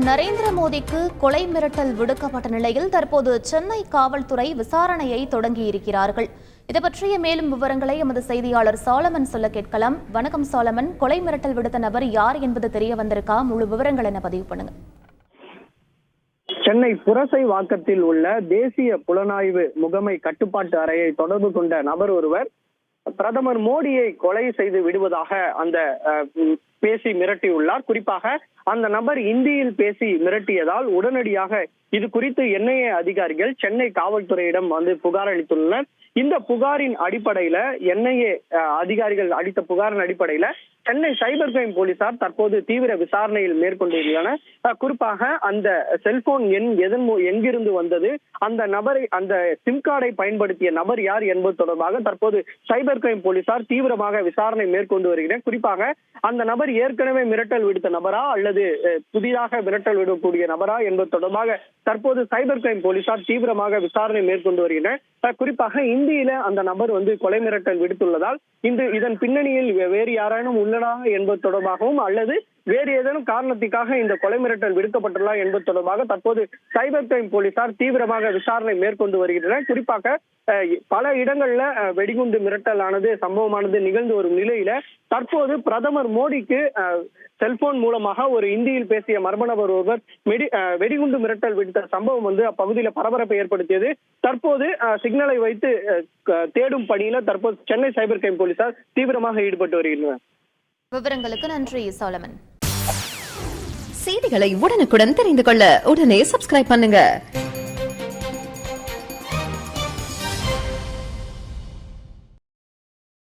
நரேந்திர மோடிக்கு கொலை மிரட்டல் விடுக்கப்பட்ட நிலையில் தற்போது சென்னை காவல்துறை விசாரணையை தொடங்கியிருக்கிறார்கள். இது பற்றிய மேலும் விவரங்களை எமது செய்தியாளர் சாலமன் சொல்ல கேட்கலாம். வணக்கம் சாலமன், கொலை மிரட்டல் விடுத்த நபர் யார் என்பது தெரிய வந்திருக்கா? முழு விவரங்கள் என்ன பதிவு பண்ணுங்க. சென்னை புரசை வாக்கத்தில் உள்ள தேசிய புலனாய்வு முகமை கட்டுப்பாட்டு அறையை தொடர்பு கொண்ட நபர் ஒருவர் பிரதமர் மோடியை கொலை செய்து விடுவதாக அந்த பேசி மிரட்டியுள்ளார். குறிப்பாக அந்த நபர் இந்தியில் பேசி மிரட்டியதால் உடனடியாக இது குறித்து என்ஐஏ அதிகாரிகள் சென்னை காவல்துறையிடம் புகார் அளித்துள்ளனர். இந்த புகாரின் அடிப்படையில என்ஐஏ அதிகாரிகள் அளித்த புகாரின் அடிப்படையில சென்னை சைபர் கிரைம் போலீசார் தற்போது தீவிர விசாரணையில் மேற்கொண்டுள்ளனர். குறிப்பாக அந்த செல்போன் எண் எங்கிருந்து வந்தது, அந்த நபரை, அந்த சிம் கார்டை பயன்படுத்திய நபர் யார் என்பது தொடர்பாக தற்போது சைபர் கிரைம் போலீசார் தீவிரமாக விசாரணை மேற்கொண்டு வருகின்றனர். குறிப்பாக அந்த நபர் ஏற்கனவே மிரட்டல் விடுத்த நபரா அல்லது புதிதாக மிரட்டல் விடக்கூடிய நபரா என்பது தொடர்பாக தற்போது சைபர் கிரைம் போலீசார் தீவிரமாக விசாரணை மேற்கொண்டு வருகின்றனர். குறிப்பாக இந்தியில அந்த நபர் கொலை மிரட்டல் விடுத்துள்ளதால் இதன் பின்னணியில் வேறு யாரானும் உள்ளதா என்பது தொடர்பாகவும் அல்லது வேறு ஏதேனும் காரணத்துக்காக இந்த கொலை மிரட்டல் விடுக்கப்பட்டுள்ளா என்பது தொடர்பாக தற்போது சைபர் கிரைம் போலீசார் தீவிரமாக விசாரணை மேற்கொண்டு வருகின்றனர். குறிப்பாக பல இடங்கள்ல வெடிகுண்டு மிரட்டலானது சம்பவமானது நிகழ்ந்து வரும் நிலையில தற்போது பிரதமர் மோடிக்கு செல்போன் மூலமாக ஒரு இந்தியில் பேசிய மர்ம நபர் ஒருவர் வெடிகுண்டு மிரட்டல் விடுத்த சம்பவம் அப்பகுதியில பரபரப்பை ஏற்படுத்தியது. தற்போது சிக்னலை வைத்து தேடும் பணியில தற்போது சென்னை சைபர் கிரைம் போலீசார் தீவிரமாக ஈடுபட்டு வருகின்றனர். விவரங்களுக்கு நன்றி சாலமன். செய்திகளை உடனுக்குடன் தெரிந்து கொள்ள உடனே சப்ஸ்கிரைப் பண்ணுங்க.